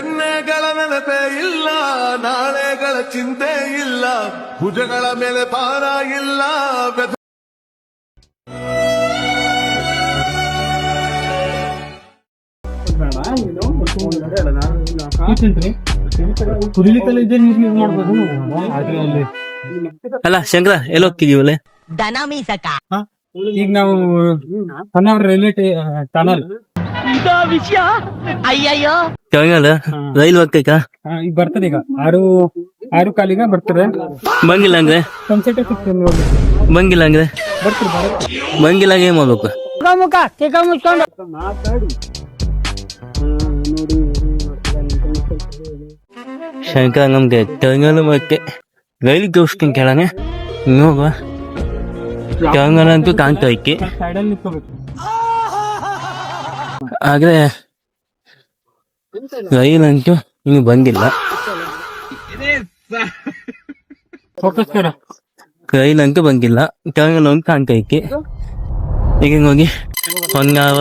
ಬೆನ್ನೆಗಳ ನೆನಪೇ ಇಲ್ಲ, ನಾಳೆಗಳ ಚಿಂತೆ ಇಲ್ಲ, ಭುಜಗಳ ಮೇಲೆ ಭಾರ ಇಲ್ಲ. ಅಲ್ಲ ಶಂಕರ ಎಲ್ಲಿ ಹೋಗ್ತಿದೀವಲ್ಲ? ಈಗ ನಾವು ರೈಲ್ವೆ ಟನಲ್ ಕೆಳಗಲ್ಲ ರೈಲ್ ಹೋಗ್ತೈಕ? ಈಗ ಬರ್ತದೆ, ಈಗ ಆರು ಕಾಲಿಗೆ ಬರ್ತದೆ. ಬಂಗಿಲ್ಲ ಅಂದ್ರೆ ಬಂಗಿಲ್ಲ ಅಂದ್ರೆ ಬಂಗಿಲ್ಲ ಏನ್ ಮಾಡ್ಬೇಕು? ಶಂಕರ ನಮ್ಗೆ ಕೆಳಗಲ್ಲ ಮತ್ತೆ ರೈಲ್ ತೋರಿಸ್ತೀನಿ ಕೆಳಗೆ ಹೋಗುವ. ಕೆಳಗಲ್ಲ ಅಂತೂ ಕಾಣ್ತಾ ಇಕ್ಕಿ, ಆದ್ರೆ ರೈಲ್ ಅಂತೂ ಇನ್ನು ಬಂದಿಲ್ಲ. ರೈಲ್ ಅಂತೂ ಬಂದಿಲ್ಲ. ಕೆಳಗಲ್ಲ ಒಂದು ಕಾಣ್ತಾ ಇಕ್ಕಿ. ಈಗ ಹೋಗಿ ಹೊನ್ನಾವ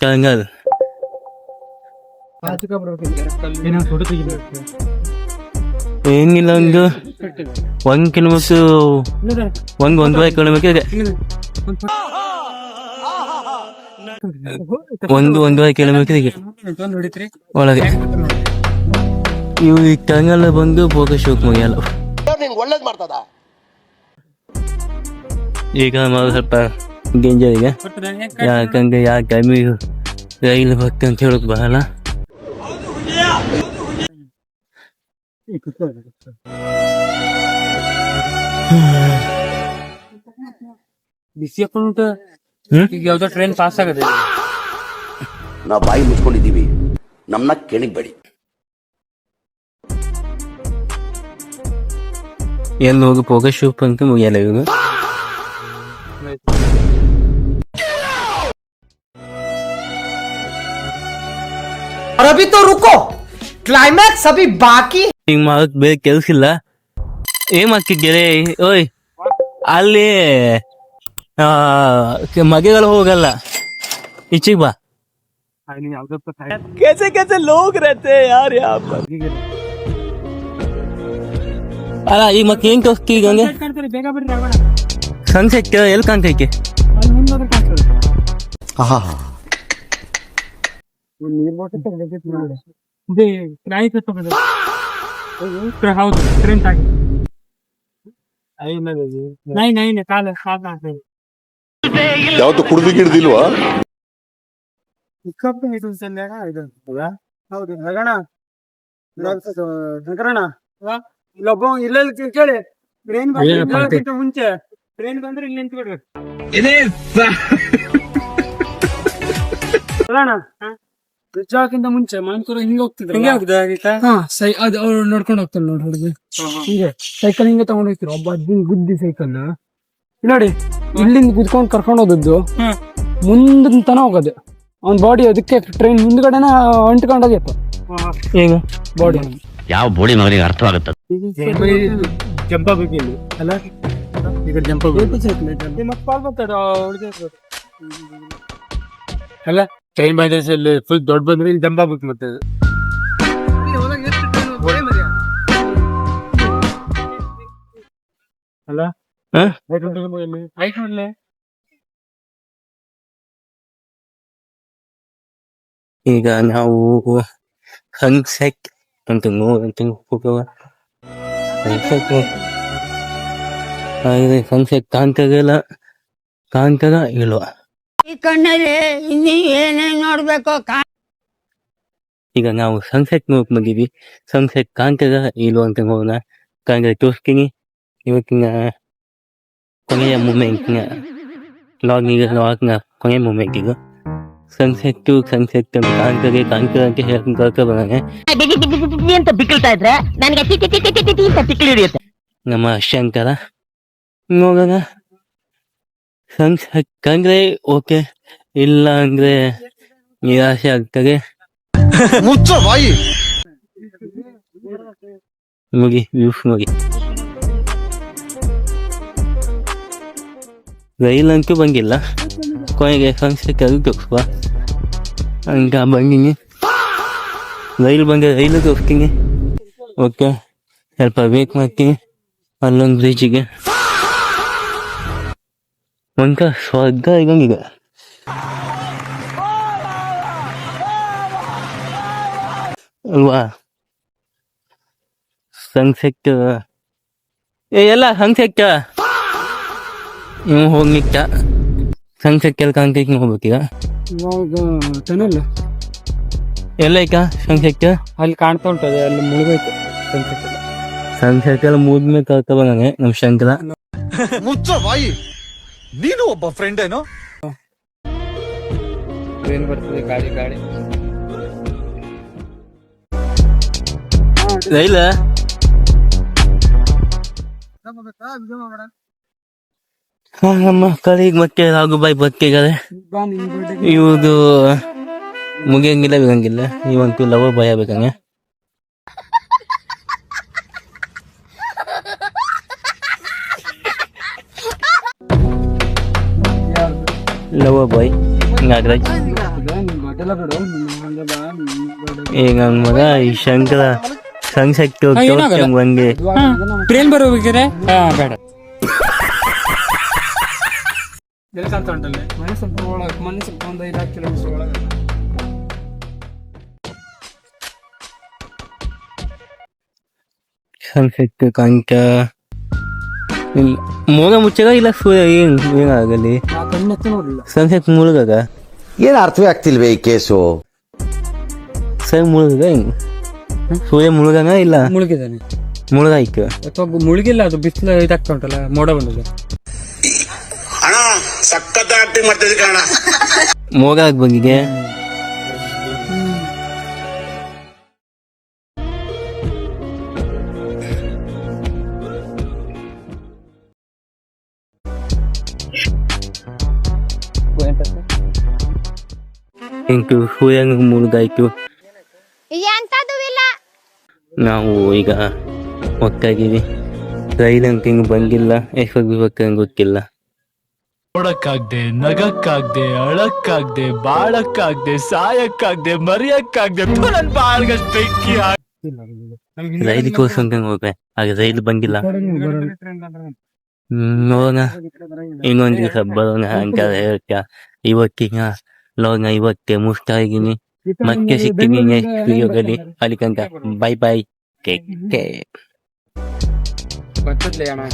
ಕೆಳಗಲ್ ಏನಿಲ್ಲ, ಒಂದ್ ಕಿಲೋಮೀಟರ್ ಒಂದೂವರೆ ಕಿಲೋಮೀಟರ್ ಇದೆ. ಒಂದೂವರೆ ಕಿಲೋಮೀಟರ್ ಇದೆ ಒಳಗೆ. ಇವು ಈ ಕೆಳಗೆಲ್ಲ ಬಂದು ಫೋಕಸ್ ಶೋಕ್ ಮುಗಿಯಲ್ಲ. ಈಗ ಸ್ವಲ್ಪ ಡೇಂಜರ್ ಇದೆ, ಯಾಕಂದ್ರೆ ಯಾವ ಟೈಮಿಗೆ ರೈಲು ಬರ್ತದೆ ಅಂತ ಹೇಳಕ್ ಬರಲ್ಲ. ಬಿಸಿ ಹಾಕೊಂಡು ಈಗ ಯಾವ್ದೋ ಟ್ರೈನ್ ಪಾಸ್ ಆಗದೆ, ನಾವು ಬಾಯಿ ಮುಚ್ಕೊಂಡಿದ್ದೀವಿ, ನಮ್ಮನ್ನ ಕೆಣಿಗ್ಬೇಡಿ. ಎಲ್ಲಿ ಹೋಗಿ ಫೋಕಸ್ ಶೂಪ್ ಅಂತ ಮುಗಿಯಲ್ಲ ಇವಾಗ. अभी तो रुको, क्लाइमैक्स अभी बाकी. ಹಿಂಗ್ ಮಾಡಕ್ ಬೇರೆ ಕೆಲ್ಸ ಇಲ್ಲ. ಏನ್ ಮಾಡ್ತಿದ್ದೀರಿ? ಓಯ್ ಅಲ್ಲಿ ಮಗೆಗಳು ಹೋಗಲ್ಲ, ಈಚೆಗೆ ಬಾ. कैसे कैसे लोग रहते हैं यार यहाँ पर. ಅಲ್ಲ ಈಗ ಮತ್ತೆ ಏನ್ ತೋರಿಸ್ತಿ? ಈಗ ಹಂಗೆ ಬೇಗ ಬಿಡ್ರಿ ಆಗೋಣ. ಸನ್ಸೆಟ್ ಎಲ್ಲಿ ಕಾಣ್ತೈತೆ? ಹೌದು ಟ್ರೈನ್ ತಾಗಿ ಯಾವತ್ತು ಕುಡ್ದು ಗಿಡ್ದಿಲ್ವಾ? ಹೌದು ನಗಣ ನಗರಣ ಇಲ್ಲೊಬ್ಬ ಇಲ್ಲೆಲ್ಲ ಕೇಳಿ ಟ್ರೈನ್ ಮುಂಚೆ ಟ್ರೈನ್ ಬಂದ್ರೆ ಇಲ್ಲಿ ನಿಂತ್ಬಿಡ್ರಿ. ಬ್ರಿಡ್ಜ್ ಮುಂಚೆ ಮಾನ್ಕೂರ ಹಿಂಗೆ ಹೋಗ್ತಿದ್ರು, ಅದು ಅವ್ರು ನೋಡ್ಕೊಂಡು ಹೋಗ್ತಾರೆ ನೋಡಿ. ಹುಡುಗಿ ಹಿಂಗೆ ಸೈಕಲ್ ಹಿಂಗೆ ತಗೊಂಡ್ ಹೋಗ್ತಿರು. ಒಬ್ಬ ಅಜ್ಜಿ ಗುದ್ದಿ ಸೈಕಲ್ ನೋಡಿ, ಇಲ್ಲಿಂದ ಕುತ್ಕೊಂಡು ಕರ್ಕೊಂಡು ಹೋದದ್ದು ಮುಂದಿನ ತನ ಹೋಗೋದು. ಅವ್ನ ಬಾಡಿ ಅದಕ್ಕೆ ಟ್ರೈನ್ ಮುಂದ್ಗಡೆನ ಅಂಟ್ಕೊಂಡೋಗಿತ್ತು. ಈಗ ಬಾಡಿ ಯಾವ ಬೋಡಿ ಮಗನಿಗೆ ಅರ್ಥವಾಗುತ್ತೆ? ಜಂಪ ಬೇಕಿಲ್ಲ ಅಲ್ಲ, ಈಗ ಜಂಪ ಅಲ್ಲ. ಟ್ರೈನ್ ಬಂದ್ರೆ ಫುಲ್ ದೊಡ್ಡ ಬಂದ್ರೆ ಇಲ್ಲಿ ಜಂಪ್ ಆಗ್ಬೇಕು. ಮತ್ತೆ ಅಲ್ಲ ಈಗ ನಾವು ಸನ್ಸೆಟ್ ಅಂತ ಹೋಗುವ. ಸನ್ಸೆಟ್ ಕಾಣ್ತದ ಇಲ್ವಾ? ಈ ಕಣ್ಣಲ್ಲಿ ಇನ್ನೂ ಏನೇನ್ ನೋಡ್ಬೇಕು. ಈಗ ನಾವು ಸನ್ಸೆಟ್ ನೋಡ್ ಬಂದಿದ್ವಿ. ಸನ್ಸೆಟ್ ಕಾಣ್ತದ ಇಲ್ವಾ ಅಂತ ಹೋಗೋಣ. ಕಾಣ್ತದೆ ತೋರಿಸ್ತೀನಿ. ಇವತ್ತಿನ ಕೊನೆಯ ಮೂಮೆಂಟ್ನ ಲಾಗ್ನ ಕೊನೆಯ ಮೂಮೆಂಟ್ ಇದು. ಸನ್ಸೆಟ್ ಕಾಣ್ತದೆ ಅಂತ ಹೇಳ್ತಾ ಬರೋಣ. ಅಂತ ಬಿಕ್ಕಳ್ತಾ ಇದ್ರೆ ನನಗೆ ತಿಕ್ಕಿ ಹಿಡಿಯುತ್ತೆ. ನಮ್ಮ ಶಂಕರ ನೋಡೋಣ. ಸನ್ಸೆಟ್ ಕಂಡ್ರೆ ಓಕೆ, ಇಲ್ಲ ಅಂದ್ರೆ ನಿರಾಶೆ ಆಗ್ತದೆ. ಮುಗಿ ವ್ಯೂಸ್ ಮುಗಿ. ರೈಲ್ ಅಂತೂ ಬಂದಿಲ್ಲ. ಕೊನೆಗೆ ಸನ್ಸೆಟ್ ಅದು ತೋರಿಸುವ ಹಂಗ ಬಂದಿನಿ. ರೈಲು ಬಂದೆ, ರೈಲಿಗೆ ಹೋಗ್ತೀನಿ. ಓಕೆ, ಸ್ವಲ್ಪ ವೇಟ್ ಮಾಡ್ತೀನಿ ಅಲ್ಲೊಂದು ಬ್ರಿಡ್ಜಿಗೆ. ಒಂಕ ಸ್ವರ್ಗ ಇದಂಗಿದೆ ಅಲ್ವಾ? ಸನ್ಸೆಟ್ ಎಲ್ಲ ಸನ್ಸೆಟ್ ಇವ್ ಹೋಗ್ಲಿಕ್ಕ ಸನ್ಸೆಟ್ ಎಲ್ಲ ಕಾಣ್ತೈತಿ, ಹೋಗ್ಬೇಕೀಗ. ಇವಾಗ ಟನಲ್ ಎಲ್ಲ ಈಗ ಸನ್ಸೆಟ್ ಅಲ್ಲಿ ಕಾಣ್ತಾ ಉಂಟದೆ, ಅಲ್ಲಿ ಮುಳುಗೋಯ್ತು ಸನ್ಸೆಟ್ ಎಲ್ಲ. ಸನ್ಸೆಟ್ ಎಲ್ಲ ಮುಗಿದ್ಮೇಲೆ ಕರ್ಕ ಬಂದಾನೆ ನಮ್ ಶಂಕರ. ನೀನು ಒಬ್ಬ ಫ್ರೆಂಡ್ ಏನೋ. ಟ್ರೈನ್ ಬರ್ತದೆ, ಗಾಡಿ ರೈಲ ನಮ್ಮ ಕಡೆಗೆ ಮತ್ತೆ ರಾಘುಬಾಯಿ ಬರ್ತಿದ್ದಾರೆ. ಇವ್ದು ಮುಗಿಯಂಗಿಲ್ಲ ಬಿಡಂಗಿಲ್ಲ, ಇವಂತೂ ಲವರ್ ಭಯ ಬೇಕಂಗೆ. Lover boy Nagaraj. ಈಗ ನನ್ ಮಗ ಈ ಶಂಕರ ಸನ್ಸೆಟ್ ಹಂಗೆ ಟ್ರೈನ್ ಬರೋಬೇಕಿದ್ರೆ ಬೇಡ. ಎಲ್ಲಿ ಕಾಣ್ತಾ ಉಂಟಲ್ಲಿ ಮನೆ ಸ್ವಲ್ಪ ಒಳಗೆ, ಮನೆ ಸ್ವಲ್ಪ ಒಂದು 5-6 ಕಿಲೋಮೀಟರ್ ಒಳಗೆ. ಸನ್ಸೆಟ್ ಕಾಣ್ತ ಇಲ್ಲ. ಮೋಗ ಮುಚ್ಚಾಗ ಇಲ್ಲ ಸೂರ್ಯ ಏನಾಗಲಿ, ನಾ ಕಣ್ಣೆತ್ತು ನೋಡಿಲ್ಲ. ಸನ್ಸೆಟ್ ಮುಳುಗಾಗ ಏನ್ ಅರ್ಥವೇ ಆಗ್ತಿಲ್ವೇ ಈ ಕೇಸು. ಸರಿ ಮುಳುಗಾಗ ಸೂರ್ಯ ಮುಳುಗಾಗ ಇಲ್ಲ ಮುಳುಗಿದ್ದಾನೆ, ಮುಳುಗಾಯ್ತು ಅಥವಾ ಮುಳುಗಿಲ್ಲ, ಅದು ಬಿಸಿಲು ಇದಾಗ್ತಾ ಉಂಟಲ್ಲ, ಮೋಡ ಬಂದಿದೆ. ಮೋಗಾಗ ಬಂದಿದೆ. ಇಂಟು ಸೂರ್ಯ ಮುಳುಗಾಯ್ತು. ನಾವು ಈಗ ಹೋಗ್ತಾ ಇದೀವಿ. ರೈಲ್ ಅಂತ ಹಿಂಗ್ ಬಂದಿಲ್ಲ, ಎಷ್ಟೊತ್ತಿಗೆ ಹೋಗ್ತಂಗೆ ಗೊತ್ತಿಲ್ಲ. ನೋಡಕ್ಕಾಗ್ದೆ, ನಗಕ್ಕಾಗ್ದೆ, ಅಳಕ್ಕಾಗ್ದೆ, ಬಾಳಕ್ಕಾಗ್ದೆ, ಸಾಯಕ್ಕಾಗ್ದೆ, ಮರಿಯಕ್ಕಾಗ್ದೆ, ನನ್ ಬಾಳ್ಗಷ್ಟು ಬೆಂಕಿ ರೈಲ್ ಕೋರ್ಸಂಗೆ ಹೋಗ್ರೆ, ಆಗ ರೈಲ್ ಬಂದಿಲ್ಲ. ನೋಡೋಣ, ಇನ್ನೊಂದ್ ದಿವಸ ಬರೋಣ ಅಂತ ಹೇಳ್ತಾ ಇವತ್ತಿನ ಲೋನ ಇವತ್ತೇ ಮುಗಿಸ್ತಾ ಇದೀನಿ. ಮತ್ತೆ ಸಿಗ್ತೀನಿ ನೆಕ್ಸ್ಟ್ ವಿಡಿಯೋದಲ್ಲಿ. ಅಲ್ಲಿ ತನಕ ಬೈ ಬೈ.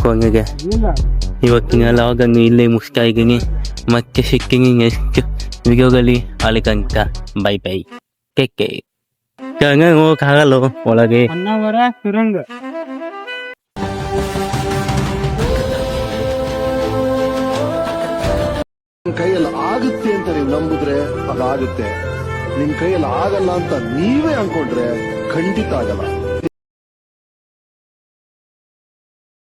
ಕೊನೆಗೆ ಇವತ್ತಿನ ಲಾಗನ್ನು ಇಲ್ಲೇ ಮುಗಿಸ್ತಾ ಇದ್ದೀನಿ. ಮತ್ತೆ ಸಿಗ್ತೀನಿ ನೆಕ್ಸ್ಟ್ ವಿಡಿಯೋದಲ್ಲಿ. ಅಲ್ಲಿ ತನಕ ಬೈ ಬೈ. ಕೇಕೆ ಹೋಗಕ್ಕಾಗಲ್ಲ ಒಳಗೆ. ನಿಮ್ ಕೈಯಲ್ಲಿ ಆಗುತ್ತೆ ಅಂತ ನೀವು ನಂಬಿದ್ರೆ ಅದಾಗುತ್ತೆ. ನಿಮ್ ಕೈಯಲ್ಲಿ ಆಗಲ್ಲ ಅಂತ ನೀವೇ ಅನ್ಕೊಂಡ್ರೆ ಖಂಡಿತ ಆಗಲ್ಲ.